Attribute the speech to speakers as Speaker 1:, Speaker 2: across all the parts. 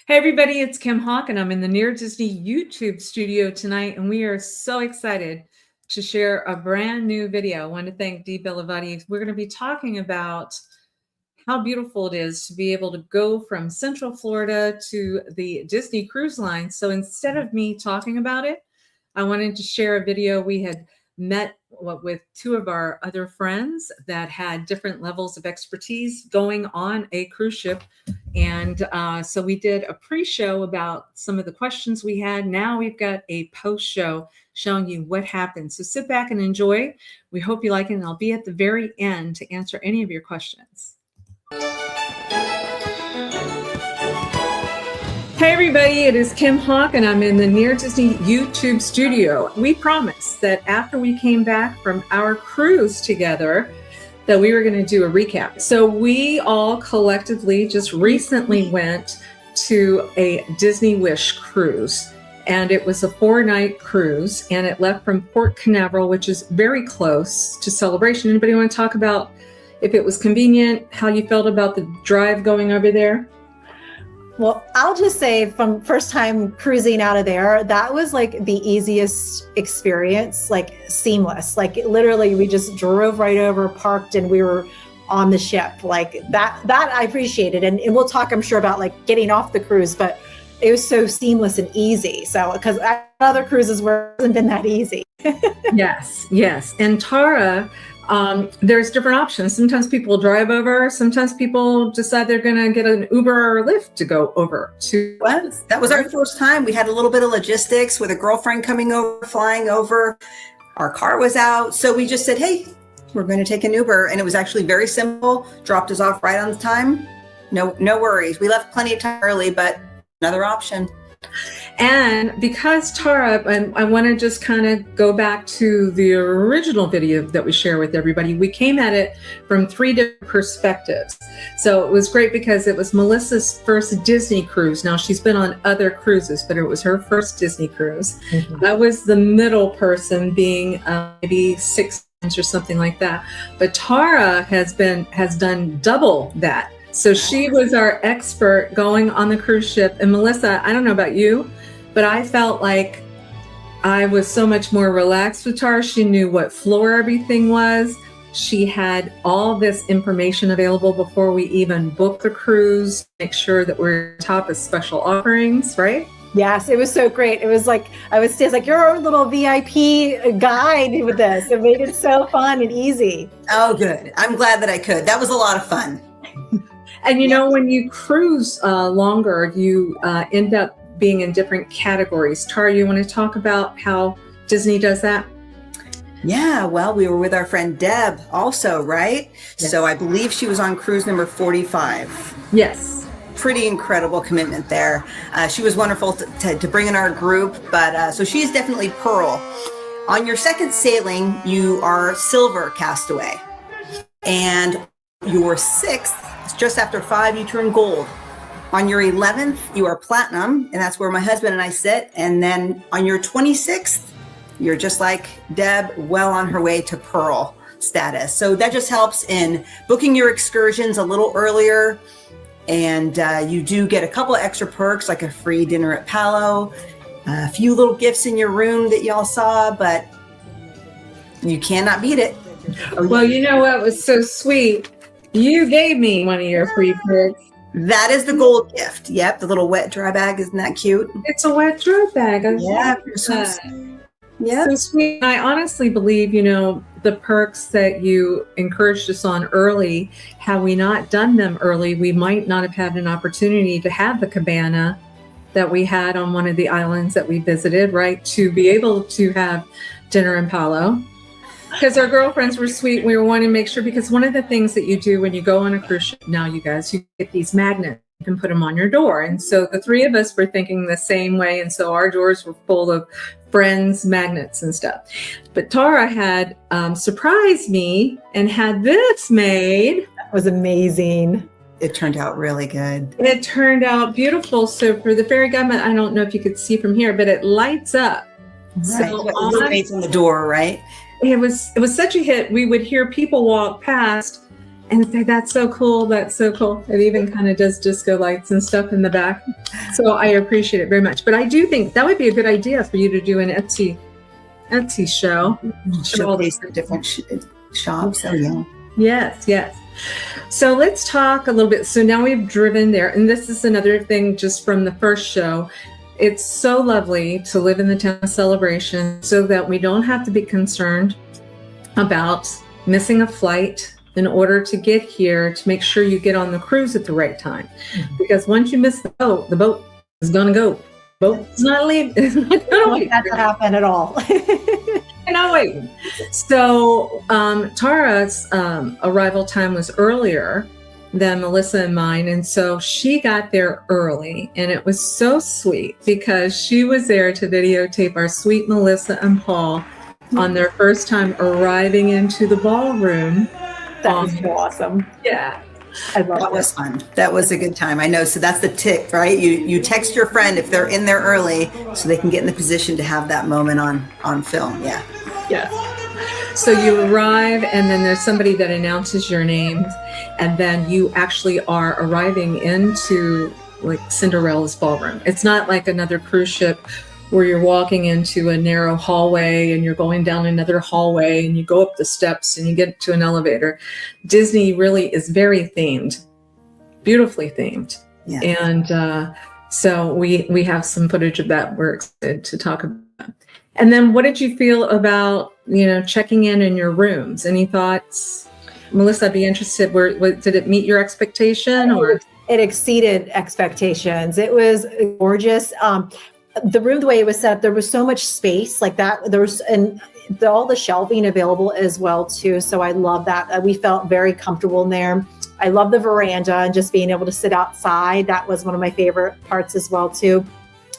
Speaker 1: Hey everybody, it's Kim Hawk and I'm in the Near Disney YouTube studio tonight and we are so excited to share a brand new video. I want to thank Dee Bellavati. We're going to be talking about how beautiful it is to be able to go from Central Florida to the Disney Cruise Line. So instead of me talking about it, I wanted to share a video. We had met with two of our other friends that had different levels of expertise going on a cruise ship. And so we did a pre-show about some of the questions we had. Now we've got a post-show showing you what happened. So sit back and enjoy. We hope you like it, and I'll be at the very end to answer any of your questions. Hey everybody, it is Kim Hawk and I'm in the Near Disney YouTube studio. We promised that after we came back from our cruise together that we were going to do a recap. So we all collectively just recently went to a Disney Wish cruise, and it was a 4-night cruise and it left from Port Canaveral, which is very close to Celebration. Anybody want to talk about if it was convenient, how you felt about the drive going over there?
Speaker 2: Well, I'll just say from first time cruising out of there, that was like the easiest experience, like seamless. Like literally we just drove right over, parked, and we were on the ship. Like that I appreciated. And we'll talk, I'm sure, about like getting off the cruise, but it was so seamless and easy. So, because other cruises hasn't been that easy.
Speaker 1: Yes. And Tara, there's different options. Sometimes people drive over. Sometimes people decide they're going to get an Uber or Lyft to go over to.
Speaker 3: That was our first time. We had a little bit of logistics with a girlfriend coming over, flying over. Our car was out. So we just said, hey, we're going to take an Uber. And it was actually very simple. Dropped us off right on time. No worries. We left plenty of time early, but another option.
Speaker 1: And because Tara, I want to just kind of go back to the original video that we share with everybody. We came at it from 3 different perspectives. So it was great because it was Melissa's first Disney cruise. Now she's been on other cruises, but it was her first Disney cruise. Mm-hmm. I was the middle person, being maybe 6 months or something like that. But Tara has done double that. So she was our expert going on the cruise ship. And Melissa, I don't know about you, but I felt like I was so much more relaxed with Tara. She knew what floor everything was. She had all this information available before we even booked the cruise, make sure that we're top of special offerings, right?
Speaker 2: Yes, it was so great. It was like, I would say, it's like, you're our little VIP guide with this. It made it so fun and easy.
Speaker 3: Oh, good. I'm glad that I could. That was a lot of fun.
Speaker 1: And you know, when you cruise longer, you end up being in different categories. Tara, you want to talk about how Disney does that?
Speaker 3: Yeah, well, we were with our friend Deb also, right?
Speaker 1: Yes.
Speaker 3: So I believe she was on cruise number 45.
Speaker 1: Yes.
Speaker 3: Pretty incredible commitment there. She was wonderful to bring in our group, but so she's definitely Pearl. On your second sailing, you are Silver Castaway. And your 6th, just after 5, you turn gold. On your 11th, you are platinum, and that's where my husband and I sit. And then on your 26th, you're just like Deb, well on her way to Pearl status. So that just helps in booking your excursions a little earlier. And you do get a couple of extra perks, like a free dinner at Palo, a few little gifts in your room that y'all saw, but you cannot beat it.
Speaker 1: Well, you know what was so sweet? You gave me one of your free perks.
Speaker 3: That is the gold gift. Yep, the little wet dry bag. Isn't that cute?
Speaker 1: It's a wet dry bag.
Speaker 3: Yeah.
Speaker 1: Yeah. So sweet. I honestly believe, you know, the perks that you encouraged us on early, had we not done them early, we might not have had an opportunity to have the cabana that we had on one of the islands that we visited, right? To be able to have dinner in Palo. Because our girlfriends were sweet. We were wanting to make sure, because one of the things that you do when you go on a cruise ship now, you guys, you get these magnets. You can put them on your door. And so the 3 of us were thinking the same way. And so our doors were full of friends, magnets and stuff. But Tara had surprised me and had this made.
Speaker 2: That was amazing.
Speaker 3: It turned out really good.
Speaker 1: It turned out beautiful. So for the fairy godmother, I don't know if you could see from here, but it lights up.
Speaker 3: Right. So illuminates on the door, right?
Speaker 1: It was such a hit. We would hear people walk past and say, that's so cool. That's so cool. It even kind of does disco lights and stuff in the back. So I appreciate it very much. But I do think that would be a good idea for you to do an Etsy show.
Speaker 3: Showcase the different shops. Oh, yeah.
Speaker 1: Yes, yes. So let's talk a little bit. So now we've driven there. And this is another thing just from the first show. It's so lovely to live in the town of Celebration so that we don't have to be concerned about missing a flight in order to get here, to make sure you get on the cruise at the right time. Because once you miss the boat is going to go. Boat's not leaving. It's not going to wait.
Speaker 2: That happen at all.
Speaker 1: Not waiting. So Tara's arrival time was earlier than Melissa and mine, and so she got there early, and it was so sweet because she was there to videotape our sweet Melissa and Paul on their first time arriving into the ballroom.
Speaker 2: That was so awesome.
Speaker 1: Yeah.
Speaker 2: I love
Speaker 3: That was fun. That was a good time. I know. So that's the tip, right? You text your friend if they're in there early so they can get in the position to have that moment on film. Yeah.
Speaker 1: Yes. So you arrive, and then there's somebody that announces your names, and then you actually are arriving into like Cinderella's ballroom. It's not like another cruise ship where you're walking into a narrow hallway and you're going down another hallway and you go up the steps and you get to an elevator. Disney really is very themed, beautifully themed.
Speaker 3: Yeah.
Speaker 1: And so we have some footage of that we're excited to talk about. And then what did you feel about, checking in your rooms? Any thoughts? Melissa, I'd be interested. Did it meet your expectation, or?
Speaker 2: It exceeded expectations. It was gorgeous. The room, the way it was set up, there was so much space like that. There was all the shelving available as well too. So I love that. We felt very comfortable in there. I love the veranda and just being able to sit outside. That was one of my favorite parts as well too.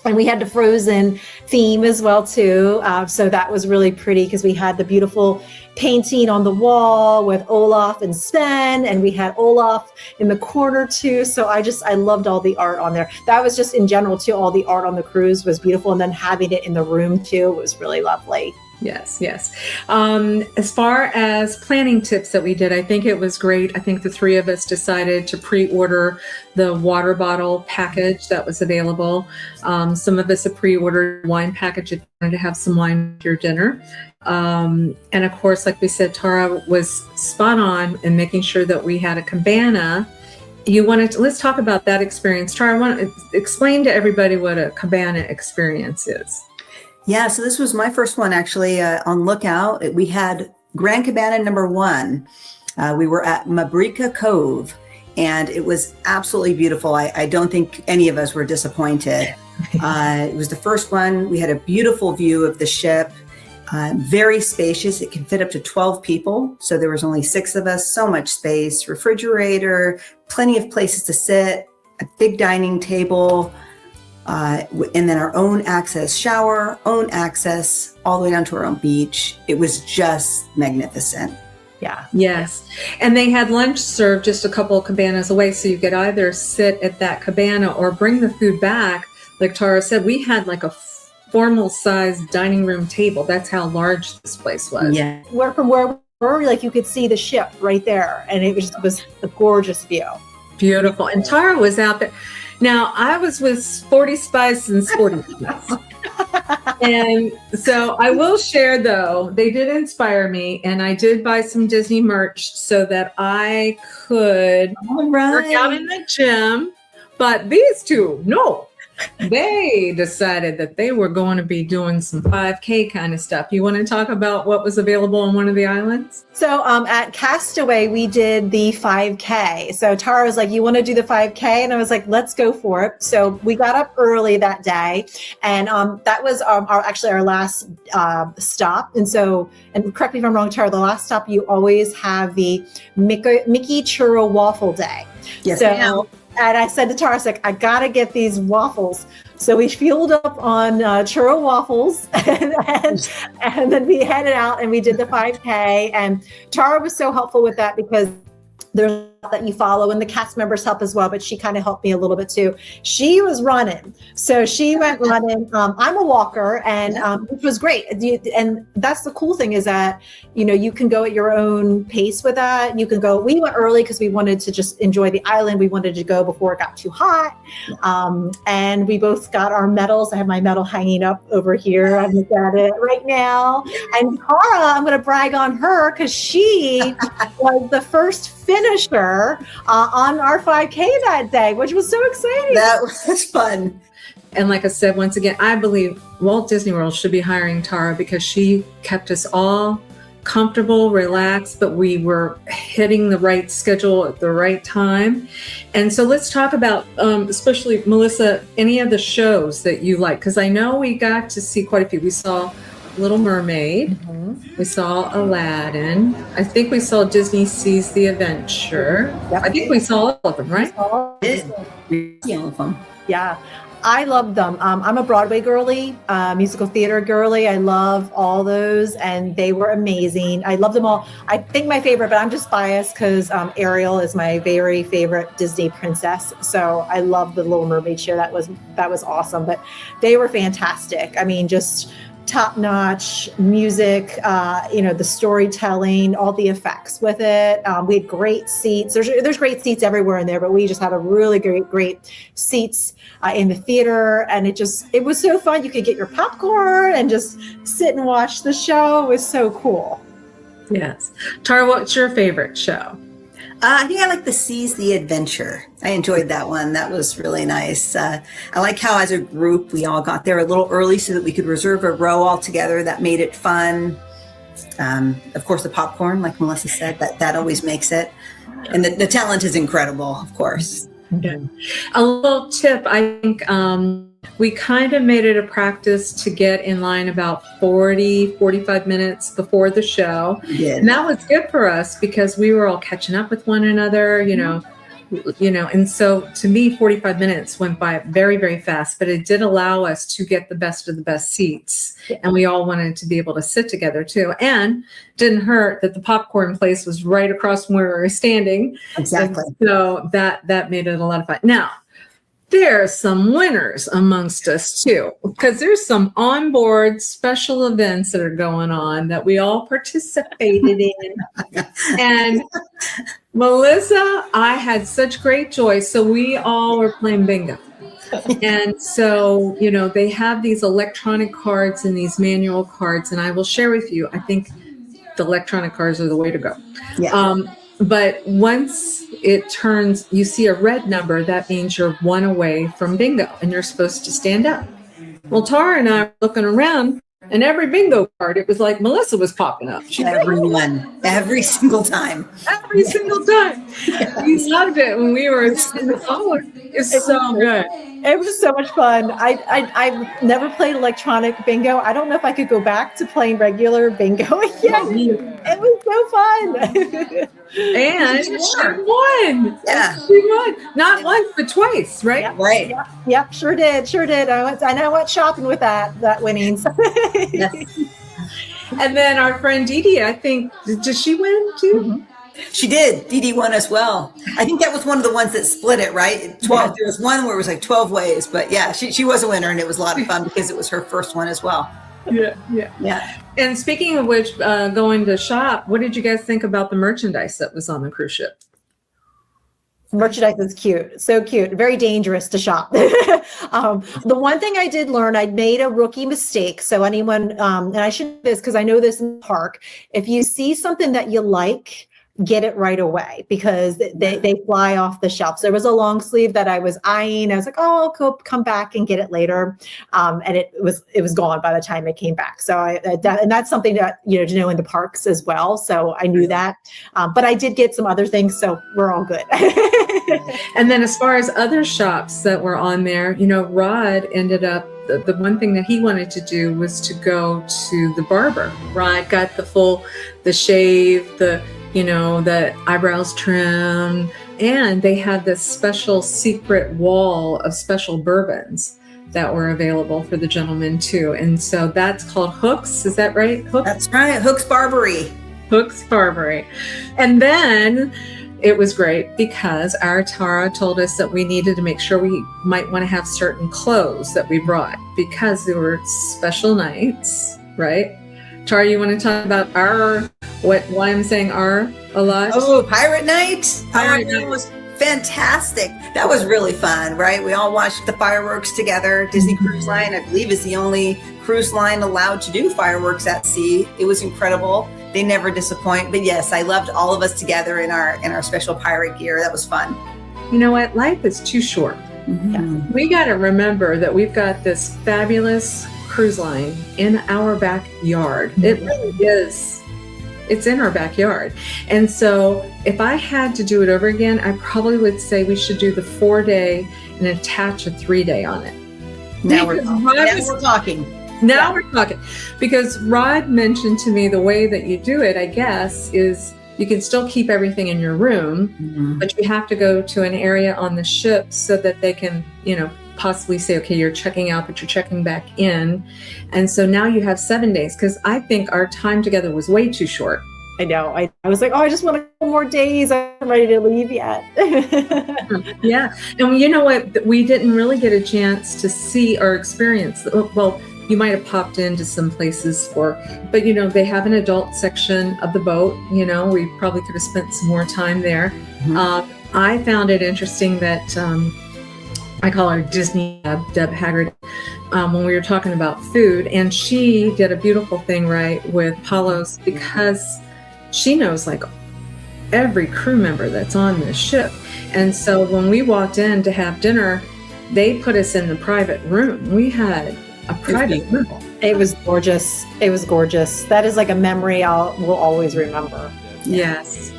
Speaker 2: And we had the Frozen theme as well too. So that was really pretty because we had the beautiful painting on the wall with Olaf and Sven, and we had Olaf in the corner too. So I loved all the art on there. That was just in general too. All the art on the cruise was beautiful. And then having it in the room too was really lovely.
Speaker 1: Yes, yes. As far as planning tips that we did, I think it was great. I think the three of us decided to pre-order the water bottle package that was available. Some of us have pre-ordered wine package if you wanted to have some wine with your dinner. And of course, like we said, Tara was spot on in making sure that we had a cabana. Let's talk about that experience. Tara, I want to explain to everybody what a cabana experience is.
Speaker 3: Yeah, so this was my first one actually on Lookout. We had Grand Cabana number 1. We were at Mabrika Cove, and it was absolutely beautiful. I don't think any of us were disappointed. It was the first one. We had a beautiful view of the ship, very spacious. It can fit up to 12 people. So there was only 6 of us, so much space, refrigerator, plenty of places to sit, a big dining table, and then our own access shower, own access all the way down to our own beach. It was just magnificent.
Speaker 2: Yeah.
Speaker 1: Yes. And they had lunch served just a couple of cabanas away. So you could either sit at that cabana or bring the food back. Like Tara said, we had like a formal sized dining room table. That's how large this place was.
Speaker 3: Yeah.
Speaker 2: From where we were, like you could see the ship right there. And it was a gorgeous view.
Speaker 1: Beautiful. And Tara was out there. Now, I was with Sporty Spice and Sporty Spice. And so I will share, though, they did inspire me, and I did buy some Disney merch so that I could work out in the gym. But these two, no. They decided that they were going to be doing some 5K kind of stuff. You want to talk about what was available on one of the islands?
Speaker 2: So at Castaway, we did the 5K. So Tara was like, you want to do the 5K? And I was like, let's go for it. So we got up early that day. And that was our last stop. And correct me if I'm wrong, Tara, the last stop, you always have the Mickey Churro Waffle Day.
Speaker 3: Yes,
Speaker 2: so, and I said to Tara, I got to get these waffles. So we fueled up on churro waffles and then we headed out and we did the 5K. And Tara was so helpful with that because there's that you follow, and the cast members help as well, but she kind of helped me a little bit too. She was running. So she went running. I'm a walker, and which was great. And that's the cool thing is that, you know, you can go at your own pace with that. You can go, we went early because we wanted to just enjoy the island. We wanted to go before it got too hot. And we both got our medals. I have my medal hanging up over here. I'm looking at it right now. And Tara, I'm going to brag on her because she was the first finisher on our 5K that day, which was so exciting.
Speaker 3: That was fun.
Speaker 1: And like I said, once again, I believe Walt Disney World should be hiring Tara because she kept us all comfortable, relaxed, but we were hitting the right schedule at the right time. And so let's talk about, especially Melissa, any of the shows that you like, because I know we got to see quite a few. We saw Little Mermaid, we saw Aladdin, I think we saw Disney Sees the Adventure. I think we saw all of them, right?
Speaker 3: We did. All of them.
Speaker 2: Yeah. I love them. I'm a Broadway girly, musical theater girly. I love all those, and they were amazing. I love them all. I think my favorite, but I'm just biased because Ariel is my very favorite Disney princess. So I love the Little Mermaid show. That was awesome. But they were fantastic. I mean, just top-notch music, the storytelling, all the effects with it. We had great seats. There's great seats everywhere in there, but we just had a really great seats in the theater, and it was so fun. You could get your popcorn and just sit and watch the show. It was so cool.
Speaker 1: Yes. Tara, what's your favorite show?
Speaker 3: I think I like the Seas the Adventure. I enjoyed that one. That was really nice. I like how as a group we all got there a little early so that we could reserve a row all together. That made it fun. Of course, the popcorn, like Melissa said, that always makes it. And the talent is incredible, of course.
Speaker 1: Yeah. A little tip, I think we kind of made it a practice to get in line about 45 minutes before the show. And that was good for us because we were all catching up with one another, and so to me, 45 minutes went by very, very fast, but it did allow us to get the best of the best seats. And we all wanted to be able to sit together too. And didn't hurt that the popcorn place was right across from where we were standing.
Speaker 3: Exactly.
Speaker 1: And so that made it a lot of fun. Now, there's some winners amongst us too, because there's some onboard special events that are going on that we all participated in. And Melissa, I had such great joy. So we all were playing bingo. And so, they have these electronic cards and these manual cards, and I will share with you, I think the electronic cards are the way to go.
Speaker 3: Yeah.
Speaker 1: But once it turns, you see a red number, that means you're one away from bingo and you're supposed to stand up. Well, Tara and I were looking around, and every bingo card, it was like Melissa was popping up.
Speaker 3: Everyone, every single time.
Speaker 1: Every single time. We loved it when we were in the forward. It's so good.
Speaker 2: It was so much fun. I've never played electronic bingo. I don't know if I could go back to playing regular bingo again. It was so fun.
Speaker 1: And she won.
Speaker 3: Yeah.
Speaker 1: She won. Not once, but twice, right?
Speaker 2: Yep.
Speaker 3: Right.
Speaker 2: Yep. Sure did. I went shopping with that winnings.
Speaker 3: Yes.
Speaker 1: And then our friend Dee Dee, I think, did she win too?
Speaker 2: Mm-hmm.
Speaker 3: She did. Dee Dee won as well. I think that was one of the ones that split it, right? 12. There was one where it was like 12 ways, but yeah, she was a winner, and it was a lot of fun because it was her first one as well.
Speaker 1: Yeah. And speaking of which, going to shop, what did you guys think about the merchandise that was on the cruise ship?
Speaker 2: Merchandise is cute. So cute. Very dangerous to shop. The one thing I did learn, I made a rookie mistake. So anyone, and I should do this because I know this in the park, if you see something that you like, get it right away because they fly off the shelf. So there was a long sleeve that I was eyeing. I was like, oh, I'll come back and get it later. And it was gone by the time it came back. So and that's something that, to know in the parks as well. So I knew that. But I did get some other things. So we're all good.
Speaker 1: And then as far as other shops that were on there, Rod ended up, the one thing that he wanted to do was to go to the barber. Rod got the shave, the eyebrows trim, and they had this special secret wall of special bourbons that were available for the gentlemen too. And so that's called Hooks. Is that right? Hooks?
Speaker 3: That's right. Hooks Barbery.
Speaker 1: Hooks Barbery. And then, It was great because our Tara told us that we needed to make sure we might want to have certain clothes that we brought because there were special nights, right? Tara, you want to talk about why I'm saying our a lot?
Speaker 3: Oh, Pirate Night.
Speaker 1: Pirate
Speaker 3: That
Speaker 1: Night
Speaker 3: was fantastic. That was really fun, right? We all watched the fireworks together. Disney Cruise Line, I believe, is the only cruise line allowed to do fireworks at sea. It was incredible. They never disappoint. But yes, I loved all of us together in our special pirate gear. That was fun.
Speaker 1: You know what? Life is too short.
Speaker 3: Mm-hmm.
Speaker 1: We got to remember that we've got this fabulous cruise line in our backyard. It really is. It's in our backyard. And so if I had to do it over again, I probably would say we should do the 4-day and attach a 3-day on it.
Speaker 3: Now we're talking.
Speaker 1: Now we're talking. Because Rod mentioned to me the way that you do it, I guess, is you can still keep everything in your room, but you have to go to an area on the ship so that they can, possibly say, okay, you're checking out, but you're checking back in. And so now you have 7 days, because I think our time together was way too short.
Speaker 2: I know. I was like, I just want a couple more days. I'm ready to leave yet.
Speaker 1: Yeah. And you know what? We didn't really get a chance to see or experience. Well, you might have popped into some places but they have an adult section of the boat. We probably could have spent some more time there. Mm-hmm. I found it interesting that I call her Disney Deb Haggard, when we were talking about food, and she did a beautiful thing right with Palos because she knows like every crew member that's on the ship. And so when we walked in to have dinner, they put us in the private room. We had a private room.
Speaker 2: It was gorgeous. It was gorgeous. That is like a memory we'll always remember.
Speaker 1: Yes.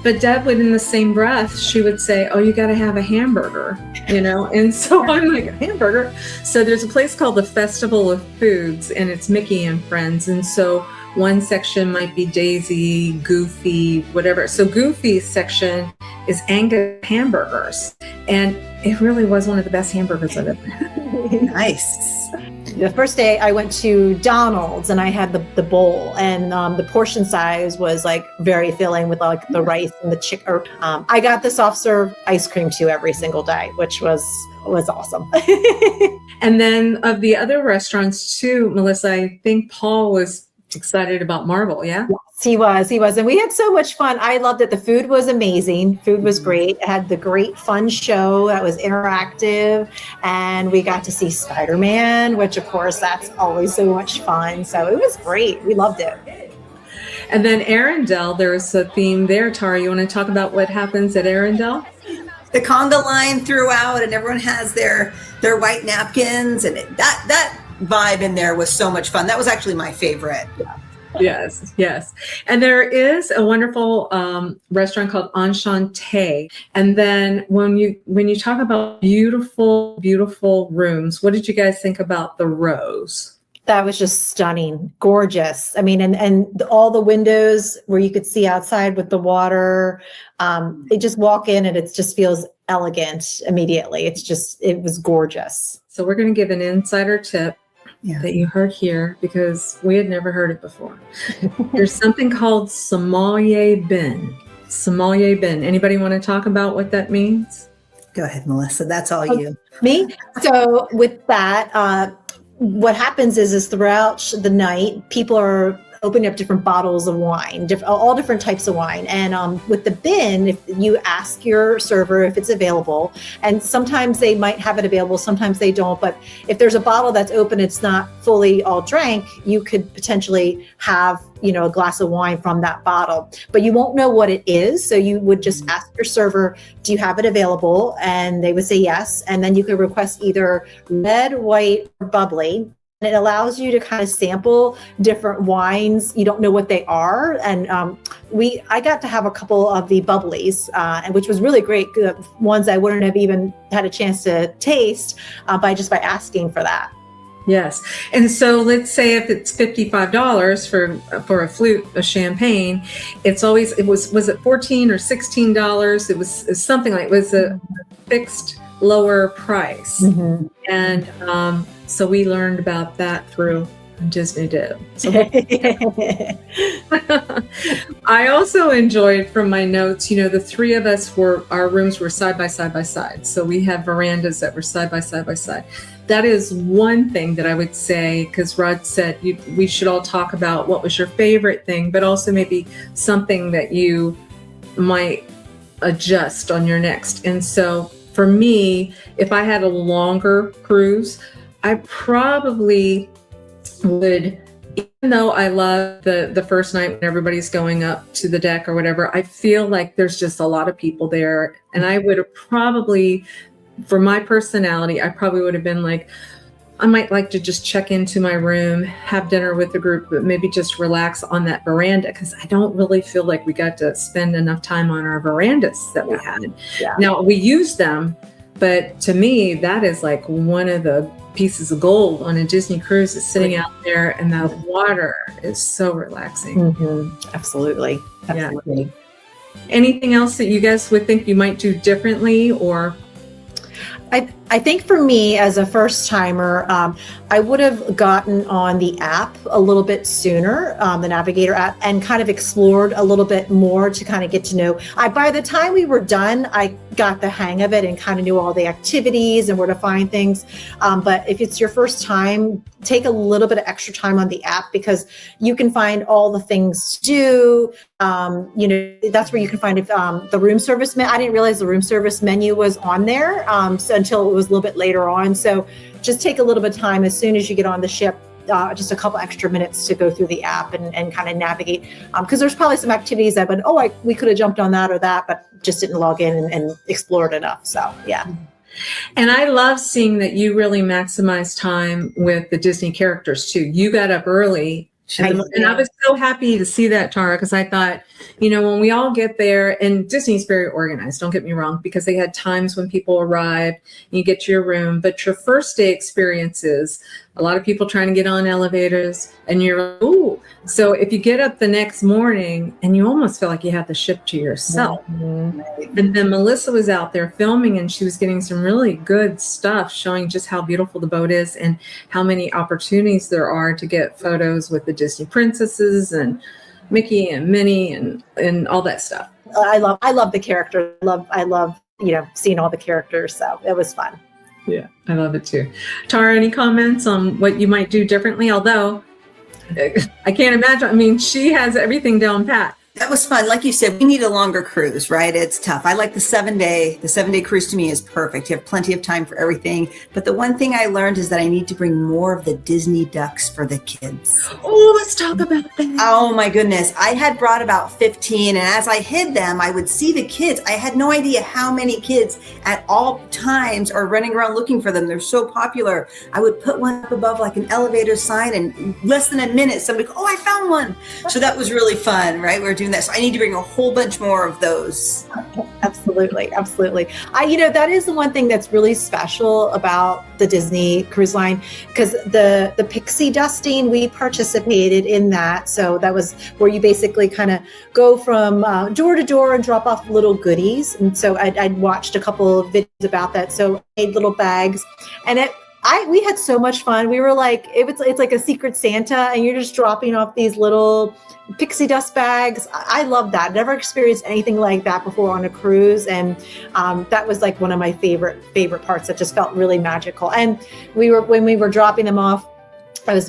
Speaker 1: But Deb would, in the same breath, she would say, oh, you got to have a hamburger, And so I'm like, a hamburger? So there's a place called the Festival of Foods, and it's Mickey and Friends. And so one section might be Daisy, Goofy, whatever. So Goofy's section is Angus hamburgers. And it really was one of the best hamburgers I've ever had.
Speaker 3: Nice.
Speaker 2: The first day I went to Donald's and I had the bowl, and the portion size was like very filling with like the rice and the chicken. I got the soft serve ice cream too every single day, which was awesome.
Speaker 1: And then of the other restaurants too, Melissa, I think Paul was excited about Marvel. Yeah.
Speaker 2: Yes, he was. And we had so much fun. I loved it. The food was amazing. Food was great. It had the great fun show that was interactive. And we got to see Spider-Man, which of course, that's always so much fun. So it was great. We loved it.
Speaker 1: And then Arendelle, there's a theme there. Tara, you want to talk about what happens at Arendelle?
Speaker 3: The conga line throughout, and everyone has their white napkins, and that vibe in there was so much fun. That was actually my favorite.
Speaker 1: Yes. And there is a wonderful restaurant called Enchante. And then when you talk about beautiful, beautiful rooms, what did you guys think about the Rose?
Speaker 2: That was just stunning, gorgeous. I mean, and all the windows where you could see outside with the water, they just walk in and it just feels elegant immediately. It was gorgeous.
Speaker 1: So we're going to give an insider tip. Yeah. That you heard here because we had never heard it before. There's something called sommelier bin. Sommelier bin. Anybody want to talk about what that means?
Speaker 3: Go ahead, Melissa. That's all you.
Speaker 2: Me? So with that, what happens is throughout the night, people are opening up different bottles of wine, all different types of wine. And with the bin, if you ask your server if it's available, and sometimes they might have it available, sometimes they don't. But if there's a bottle that's open, it's not fully all drank, you could potentially have, a glass of wine from that bottle, but you won't know what it is. So you would just ask your server, do you have it available? And they would say yes. And then you could request either red, white, or bubbly. It allows you to kind of sample different wines. You don't know what they are. And I got to have a couple of the bubblies, and which was really great. Ones I wouldn't have even had a chance to taste by asking for that.
Speaker 1: Yes. And so let's say if it's $55 for a flute of champagne, was it $14 or $16? It was something like, it was a fixed lower price. Mm-hmm. And so we learned about that through Disney did. So I also enjoyed from my notes, the three of us our rooms were side by side by side. So we had verandas that were side by side by side. That is one thing that I would say, because Rod said we should all talk about what was your favorite thing, but also maybe something that you might adjust on your next. And so for me, if I had a longer cruise, I probably would, even though I love the first night when everybody's going up to the deck or whatever, I feel like there's just a lot of people there. And I would have probably, for my personality, I probably would have been like, I might like to just check into my room, have dinner with the group, but maybe just relax on that veranda, because I don't really feel like we got to spend enough time on our verandas that we had. Yeah. Now, we used them, but to me, that is like one of the pieces of gold on a Disney cruise, is sitting out there, and the water is so relaxing.
Speaker 2: Mm-hmm. Absolutely.
Speaker 1: Yeah. Anything else that you guys would think you might do differently? Or
Speaker 2: I think for me as a first timer, I would have gotten on the app a little bit sooner, the Navigator app, and kind of explored a little bit more to kind of get to know. By the time we were done, I got the hang of it and kind of knew all the activities and where to find things. But if it's your first time, take a little bit of extra time on the app, because you can find all the things to do. That's where you can find the room service. I didn't realize the room service menu was on there until it was a little bit later on. So just take a little bit of time as soon as you get on the ship, just a couple extra minutes to go through the app and kind of navigate. Because there's probably some activities that we could have jumped on that or that, but just didn't log in and explored enough. So, yeah.
Speaker 1: And I love seeing that you really maximize time with the Disney characters too. You got up early. And I was so happy to see that, Tara, because I thought, when we all get there, and Disney's very organized, don't get me wrong, because they had times when people arrived and you get to your room, but your first day experiences, a lot of people trying to get on elevators, and you're, ooh. So if you get up the next morning and you almost feel like you have the ship to yourself. Mm-hmm. And then Melissa was out there filming, and she was getting some really good stuff showing just how beautiful the boat is and how many opportunities there are to get photos with the Disney princesses and Mickey and Minnie and all that stuff.
Speaker 2: I love the character. I love seeing all the characters. So it was fun.
Speaker 1: Yeah, I love it too. Tara, any comments on what you might do differently? Although I can't imagine. I mean, she has everything down pat.
Speaker 3: That was fun. Like you said, we need a longer cruise, right? It's tough. I like the 7-day. The 7-day cruise to me is perfect. You have plenty of time for everything. But the one thing I learned is that I need to bring more of the Disney ducks for the kids.
Speaker 1: Oh, let's talk about that.
Speaker 3: Oh my goodness. I had brought about 15, and as I hid them, I would see the kids. I had no idea how many kids at all times are running around looking for them. They're so popular. I would put one up above like an elevator sign, and in less than a minute, somebody go, oh, I found one. So that was really fun, right? We're doing that. So I need to bring a whole bunch more of those.
Speaker 2: Absolutely. That is the one thing that's really special about the Disney Cruise Line, because the pixie dusting, we participated in that. So that was where you basically kind of go from door to door and drop off little goodies. And so I'd watched a couple of videos about that. So I made little bags, and we had so much fun. We were like, it's like a secret Santa, and you're just dropping off these little pixie dust bags. I love that. Never experienced anything like that before on a cruise. And that was like one of my favorite parts that just felt really magical. And when we were dropping them off,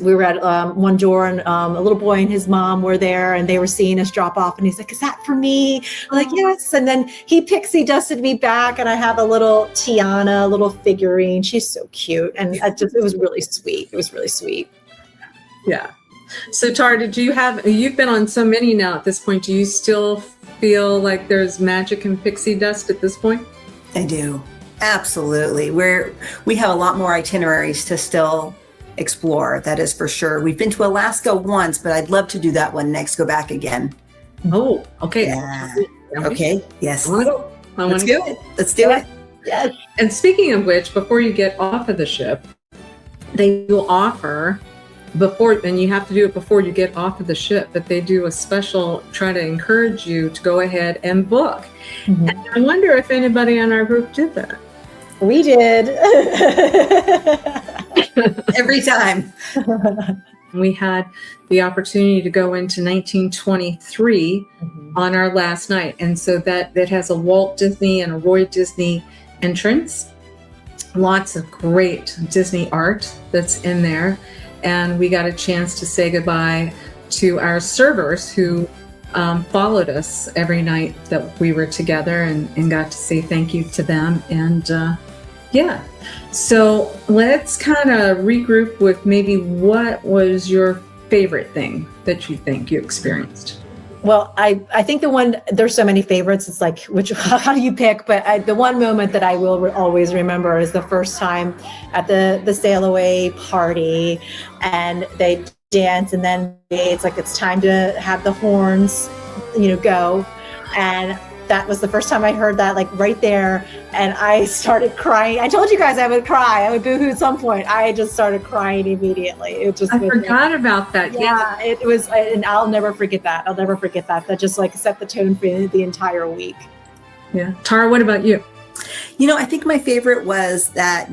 Speaker 2: we were at one door, and a little boy and his mom were there, and they were seeing us drop off, and he's like, is that for me? I'm like, yes. And then he pixie dusted me back, and I have a little Tiana, a little figurine. She's so cute. And it was really sweet. It was really sweet.
Speaker 1: Yeah. So Tara, you've been on so many now at this point, do you still feel like there's magic in pixie dust at this point?
Speaker 3: I do. Absolutely. We have a lot more itineraries to still explore. That is for sure. We've been to Alaska once, but I'd love to do that one next, go back again.
Speaker 1: Oh, okay.
Speaker 3: Yeah. Okay. Yes.
Speaker 1: Let's
Speaker 3: do it. Let's do it.
Speaker 2: Yes.
Speaker 1: And speaking of which, before you get off of the ship, they will offer and you have to do it before you get off of the ship, but they do a special, try to encourage you to go ahead and book. Mm-hmm. And I wonder if anybody on our group did that.
Speaker 2: We did.
Speaker 3: Every time.
Speaker 1: We had the opportunity to go into 1923 on our last night. And so that has a Walt Disney and a Roy Disney entrance. Lots of great Disney art that's in there. And we got a chance to say goodbye to our servers who followed us every night that we were together, and got to say thank you to them. And yeah, so let's kind of regroup with maybe what was your favorite thing that you think you experienced?
Speaker 2: Well, I think there's so many favorites. It's like, how do you pick? But the one moment that I will always remember is the first time at the sail away party, and they dance, and then it's like, it's time to have the horns, go. And that was the first time I heard that, like right there. And I started crying. I told you guys I would cry. I would boohoo at some point. I just started crying immediately.
Speaker 1: I forgot about that.
Speaker 2: Yeah, it was, and I'll never forget that. That just like set the tone for the entire week.
Speaker 1: Yeah. Tara, what about you?
Speaker 3: I think my favorite was that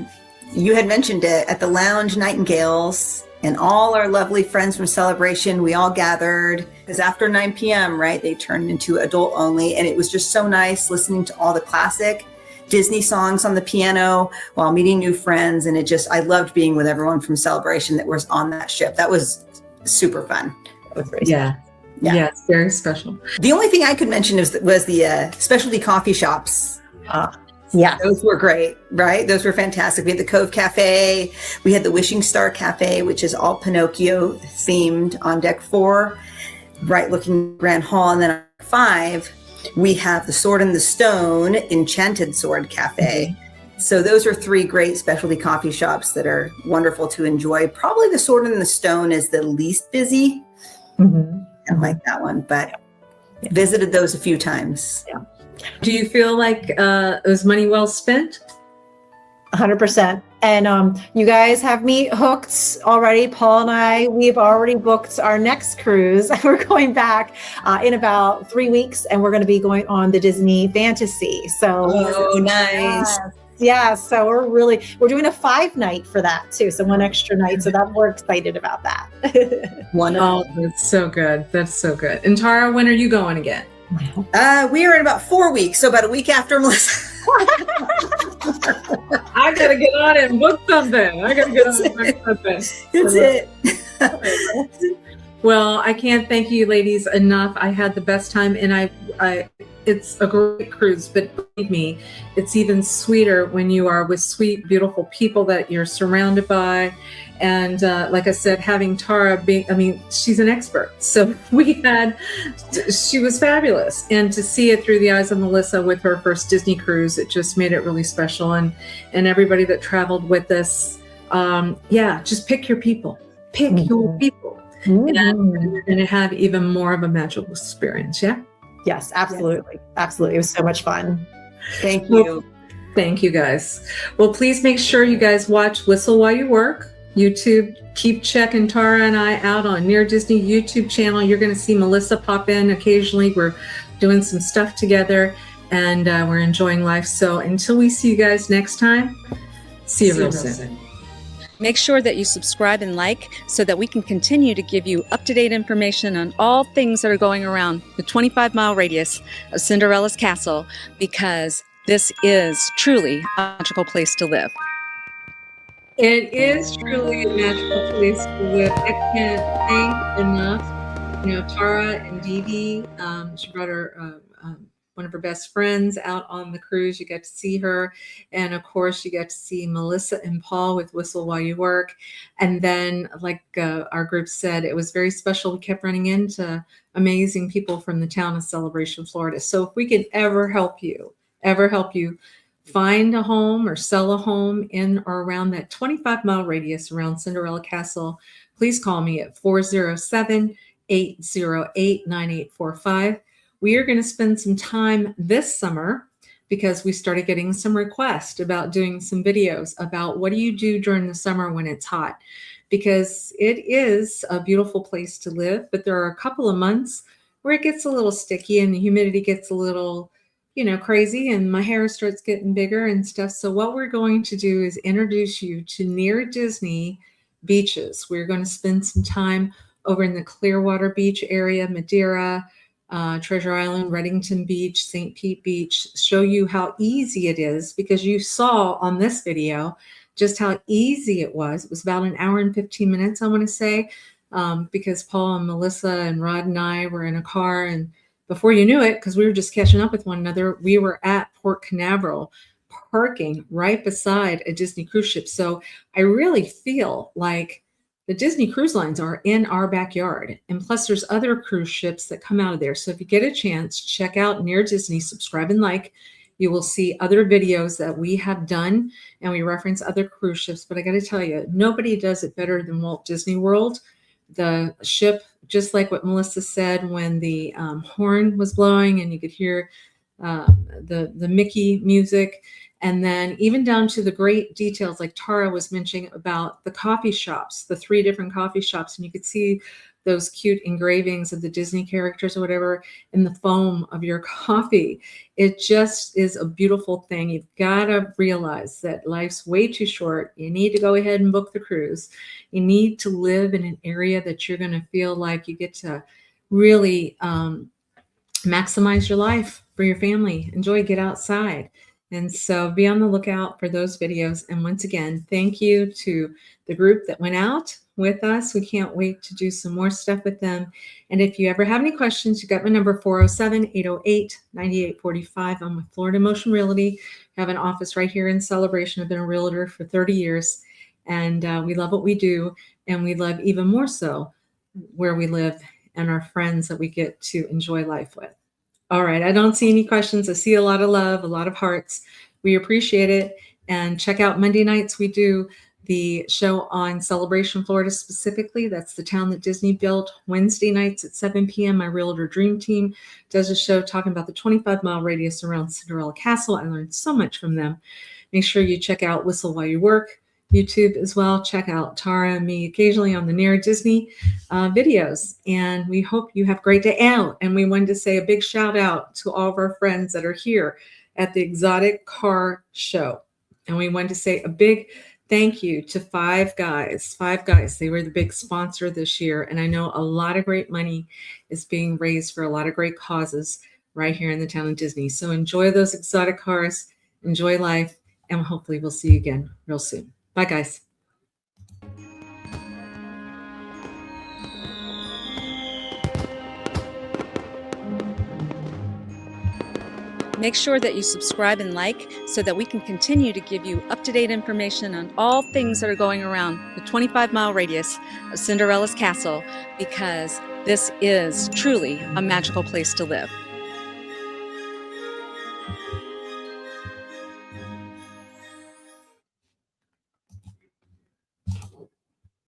Speaker 3: you had mentioned it at the Lounge Nightingales, and all our lovely friends from Celebration, we all gathered, because after 9 p.m., right, they turned into adult only. And it was just so nice listening to all the classic Disney songs on the piano while meeting new friends. And I loved being with everyone from Celebration that was on that ship. That was super fun.
Speaker 1: Yeah, it's very special.
Speaker 3: The only thing I could mention was the specialty coffee shops.
Speaker 2: Yeah,
Speaker 3: those were great, right? Those were fantastic. We had the Cove Cafe. We had the Wishing Star Cafe, which is all Pinocchio themed on deck 4, right looking Grand Hall. And then on 5, we have the Sword and the Stone Enchanted Sword Cafe. So those are 3 great specialty coffee shops that are wonderful to enjoy. Probably the Sword and the Stone is the least busy. I like that one, but visited those a few times.
Speaker 2: Yeah.
Speaker 1: Do you feel like it was money well spent?
Speaker 2: 100%. And you guys have me hooked already. Paul and we've already booked our next cruise. We're going back in about 3 weeks, and we're going to be going on the Disney Fantasy. So,
Speaker 3: nice.
Speaker 2: Yeah, so we're doing a 5-night for that too. So 1 extra night. So we're excited about that.
Speaker 3: Wonderful.
Speaker 1: Oh, that's so good. That's so good. And Tara, when are you going again?
Speaker 3: We are in about 4 weeks, so about a week after Melissa.
Speaker 1: I gotta get on it and book something. That's it. Well, I can't thank you ladies enough. I had the best time, and it's a great cruise, but believe me, it's even sweeter when you are with sweet, beautiful people that you're surrounded by. And like I said, having Tara she's an expert. So she was fabulous. And to see it through the eyes of Melissa with her first Disney cruise, it just made it really special. And everybody that traveled with us, just pick your people. Pick your people. And you're going to have even more of a magical experience. Yeah.
Speaker 2: Yes, absolutely. Yes. Absolutely. It was so much fun.
Speaker 3: Thank you.
Speaker 1: Thank you guys. Well, please make sure you guys watch Whistle While You Work. YouTube. Keep checking Tara and I out on Near Disney YouTube channel. You're going to see Melissa pop in occasionally. We're doing some stuff together, and we're enjoying life. So until we see you guys next time, see you real soon.
Speaker 4: Make sure that you subscribe and like so that we can continue to give you up-to-date information on all things that are going around the 25-mile radius of Cinderella's castle, because this is truly a magical place to live.
Speaker 1: It is truly a magical place to live. I can't thank enough, Tara and Dee Dee. She brought her one of her best friends out on the cruise. You get to see her. And of course, you get to see Melissa and Paul with Whistle While You Work. And then, like our group said, it was very special. We kept running into amazing people from the town of Celebration, Florida. So if we can ever help you find a home or sell a home in or around that 25-mile radius around Cinderella Castle, please call me at 407-808-9845. We are going to spend some time this summer, because we started getting some requests about doing some videos about what do you do during the summer when it's hot, because it is a beautiful place to live, but there are a couple of months where it gets a little sticky and the humidity gets a little crazy, and my hair starts getting bigger and stuff. So what we're going to do is introduce you to Near Disney beaches. We're going to spend some time over in the Clearwater Beach area, Madeira, Treasure Island, Reddington Beach, St. Pete Beach, show you how easy it is, because you saw on this video just how easy it was. It was about an hour and 15 minutes, I want to say, because Paul and Melissa and Rod and I were in a car, and before you knew it, because we were just catching up with one another, we were at Port Canaveral, parking right beside a Disney cruise ship. So I really feel like the Disney cruise lines are in our backyard. And plus there's other cruise ships that come out of there. So if you get a chance, check out Near Disney, subscribe and like. You will see other videos that we have done, and we reference other cruise ships. But I got to tell you, nobody does it better than Walt Disney World. The ship, just like what Melissa said, when the horn was blowing and you could hear the Mickey music, and then even down to the great details, like Tara was mentioning about the coffee shops, the 3 different coffee shops, and you could see those cute engravings of the Disney characters or whatever in the foam of your coffee. It just is a beautiful thing. You've got to realize that life's way too short. You need to go ahead and book the cruise. You need to live in an area that you're going to feel like you get to really maximize your life for your family. Enjoy, get outside. And so be on the lookout for those videos. And once again, thank you to the group that went out with us. We can't wait to do some more stuff with them. And if you ever have any questions, you got my number, 407-808-9845. I'm with Florida Motion Realty. I have an office right here in Celebration. I've been a realtor for 30 years. And we love what we do. And we love even more so where we live and our friends that we get to enjoy life with. All right, I don't see any questions. I see a lot of love, a lot of hearts. We appreciate it. And check out Monday nights. We do the show on Celebration, Florida specifically. That's the town that Disney built. Wednesday nights at 7 p.m., my Realtor Dream Team does a show talking about the 25-mile radius around Cinderella Castle. I learned so much from them. Make sure you check out Whistle While You Work YouTube as well. Check out Tara and me occasionally on the Near Disney videos. And we hope you have a great day out. And we wanted to say a big shout out to all of our friends that are here at the Exotic Car Show. And we wanted to say a big thank you to Five Guys. Five Guys, they were the big sponsor this year. And I know a lot of great money is being raised for a lot of great causes right here in the town of Disney. So enjoy those exotic cars, enjoy life, and hopefully we'll see you again real soon. Bye, guys.
Speaker 4: Make sure that you subscribe and like so that we can continue to give you up-to-date information on all things that are going around the 25-mile radius of Cinderella's castle, because this is truly a magical place to live.